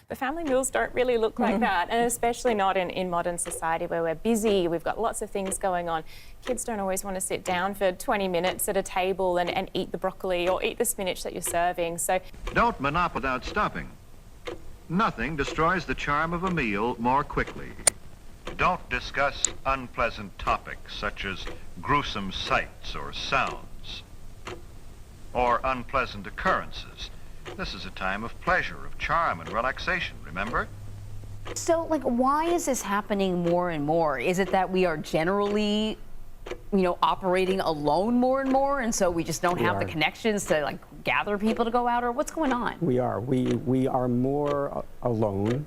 But family meals don't really look like that, and especially not in modern society where we're busy, we've got lots of things going on. Kids don't always want to sit down for 20 minutes at a table and eat the broccoli or eat the spinach that you're serving. So Don't monopolize without stopping. Nothing destroys the charm of a meal more quickly. Don't discuss unpleasant topics such as gruesome sights or sounds or unpleasant occurrences. This is a time of pleasure, of charm and relaxation, remember? So, like, why is this happening more and more? Is it that we are generally, operating alone more and more, and so we just don't have the connections to, like, gather people to go out, or what's going on? We are. We are more alone.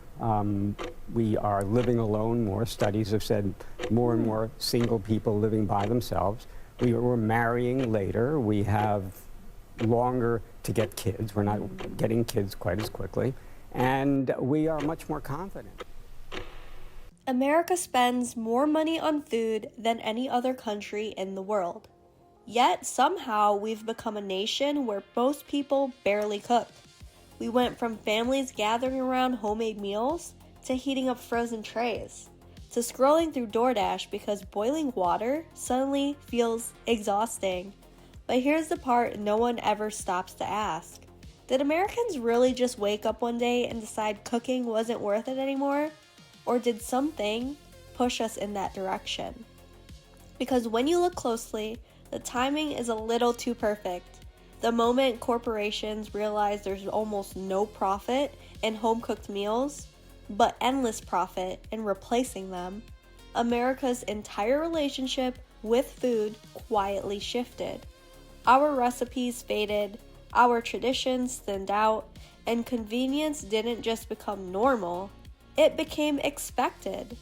We are living alone more. Studies have said more and more single people living by themselves. We're marrying later. We have longer to get kids. We're not getting kids quite as quickly. And we are much more confident. America spends more money on food than any other country in the world. Yet, somehow, we've become a nation where most people barely cook. We went from families gathering around homemade meals to heating up frozen trays, to scrolling through DoorDash because boiling water suddenly feels exhausting. But here's the part no one ever stops to ask. Did Americans really just wake up one day and decide cooking wasn't worth it anymore? Or did something push us in that direction? Because when you look closely, the timing is a little too perfect. The moment corporations realize there's almost no profit in home-cooked meals, but endless profit in replacing them, America's entire relationship with food quietly shifted. Our recipes faded, our traditions thinned out, and convenience didn't just become normal, it became expected.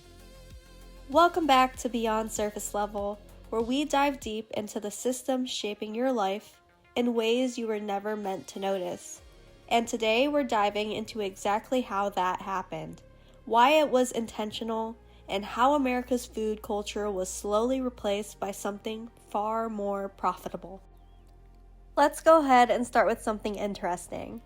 Welcome back to Beyond Surface Level, where we dive deep into the system shaping your life in ways you were never meant to notice. And today we're diving into exactly how that happened, why it was intentional, and how America's food culture was slowly replaced by something far more profitable. Let's go ahead and start with something interesting.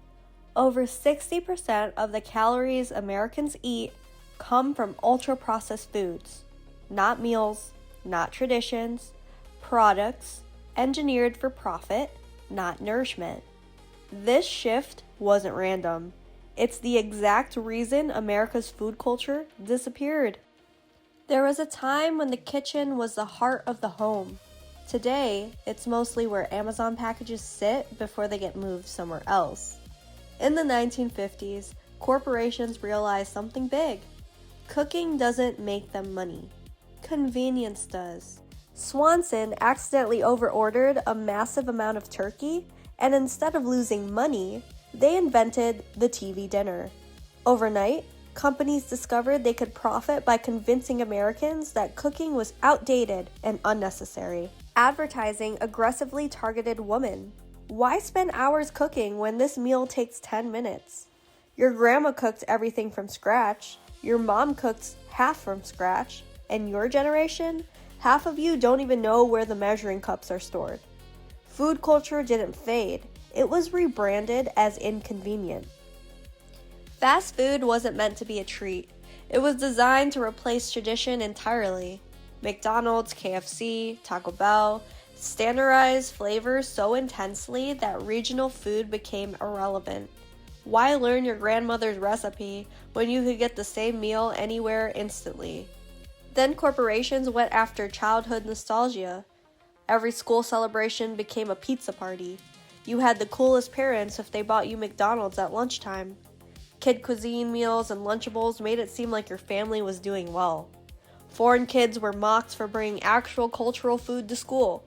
Over 60% of the calories Americans eat come from ultra-processed foods, not meals, not traditions, products engineered for profit, not nourishment. This shift wasn't random. It's the exact reason America's food culture disappeared. There was a time when the kitchen was the heart of the home. Today, it's mostly where Amazon packages sit before they get moved somewhere else. In the 1950s, corporations realized something big. Cooking doesn't make them money. Convenience does. Swanson accidentally overordered a massive amount of turkey, and instead of losing money, they invented the TV dinner. Overnight, companies discovered they could profit by convincing Americans that cooking was outdated and unnecessary. Advertising aggressively targeted women. Why spend hours cooking when this meal takes 10 minutes? Your grandma cooked everything from scratch, your mom cooked half from scratch, and your generation, half of you don't even know where the measuring cups are stored. Food culture didn't fade, it was rebranded as inconvenient. Fast food wasn't meant to be a treat. It was designed to replace tradition entirely. McDonald's, KFC, Taco Bell standardized flavors so intensely that regional food became irrelevant. Why learn your grandmother's recipe when you could get the same meal anywhere instantly? Then corporations went after childhood nostalgia. Every school celebration became a pizza party. You had the coolest parents if they bought you McDonald's at lunchtime. Kid cuisine meals and Lunchables made it seem like your family was doing well. Foreign kids were mocked for bringing actual cultural food to school.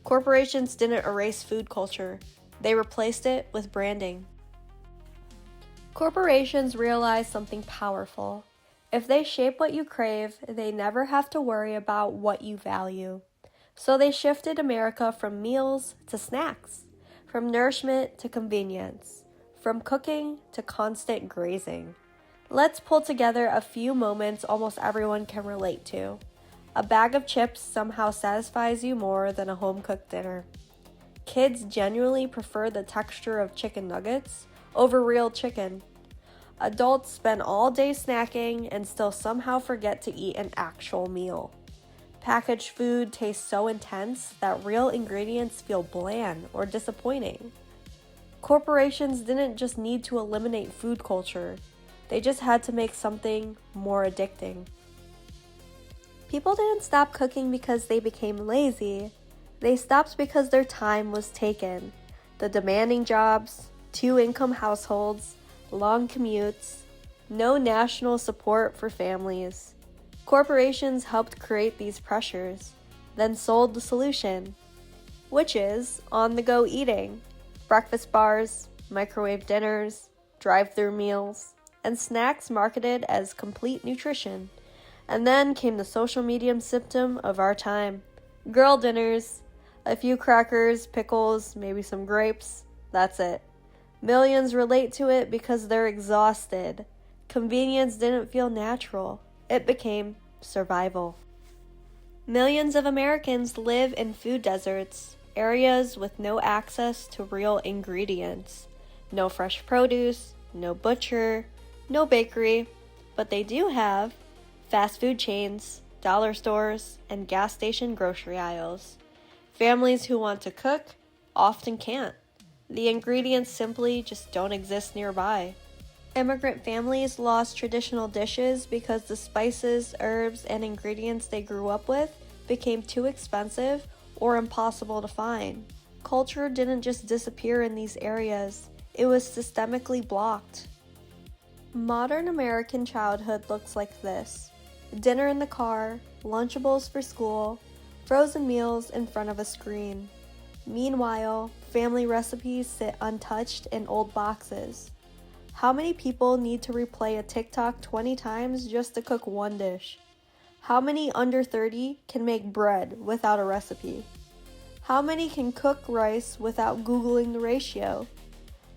Corporations didn't erase food culture. They replaced it with branding. Corporations realized something powerful. If they shape what you crave, they never have to worry about what you value. So they shifted America from meals to snacks, from nourishment to convenience, from cooking to constant grazing. Let's pull together a few moments almost everyone can relate to. A bag of chips somehow satisfies you more than a home-cooked dinner. Kids genuinely prefer the texture of chicken nuggets over real chicken. Adults spend all day snacking and still somehow forget to eat an actual meal. Packaged food tastes so intense that real ingredients feel bland or disappointing. Corporations didn't just need to eliminate food culture, they just had to make something more addicting. People didn't stop cooking because they became lazy. They stopped because their time was taken. The demanding jobs, 2-income households, long commutes, no national support for families. Corporations helped create these pressures, then sold the solution, which is on-the-go eating, breakfast bars, microwave dinners, drive-through meals, and snacks marketed as complete nutrition. And then came the social media symptom of our time. Girl dinners, a few crackers, pickles, maybe some grapes, that's it. Millions relate to it because they're exhausted. Convenience didn't feel natural. It became survival. Millions of Americans live in food deserts, areas with no access to real ingredients. No fresh produce, no butcher, no bakery, but they do have fast food chains, dollar stores, and gas station grocery aisles. Families who want to cook often can't. The ingredients simply just don't exist nearby. Immigrant families lost traditional dishes because the spices, herbs, and ingredients they grew up with became too expensive or impossible to find. Culture didn't just disappear in these areas, it was systemically blocked. Modern American childhood looks like this: dinner in the car, Lunchables for school, frozen meals in front of a screen. Meanwhile, family recipes sit untouched in old boxes. How many people need to replay a TikTok 20 times just to cook one dish? How many under 30 can make bread without a recipe? How many can cook rice without Googling the ratio?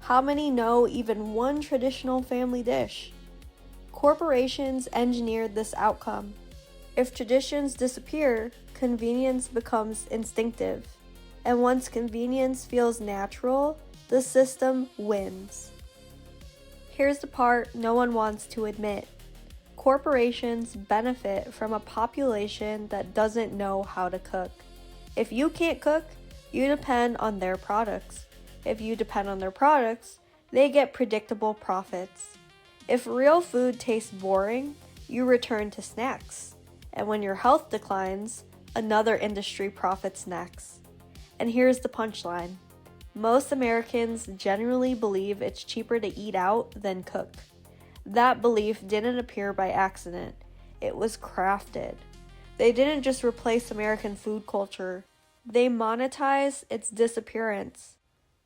How many know even one traditional family dish? Corporations engineered this outcome. If traditions disappear, convenience becomes instinctive. And once convenience feels natural, the system wins. Here's the part no one wants to admit. Corporations benefit from a population that doesn't know how to cook. If you can't cook, you depend on their products. If you depend on their products, they get predictable profits. If real food tastes boring, you return to snacks. And when your health declines, another industry profits next. And here's the punchline. Most Americans genuinely believe it's cheaper to eat out than cook. That belief didn't appear by accident. It was crafted. They didn't just replace American food culture. They monetized its disappearance.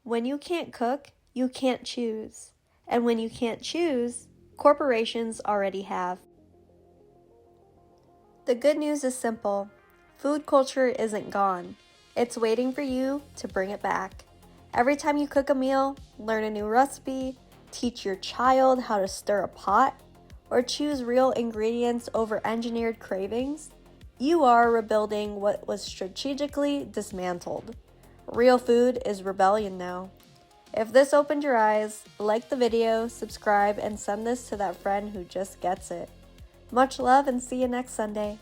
When you can't cook, you can't choose. And when you can't choose, corporations already have. The good news is simple. Food culture isn't gone. It's waiting for you to bring it back. Every time you cook a meal, learn a new recipe, teach your child how to stir a pot, or choose real ingredients over engineered cravings, you are rebuilding what was strategically dismantled. Real food is rebellion now. If this opened your eyes, like the video, subscribe, and send this to that friend who just gets it. Much love and see you next Sunday.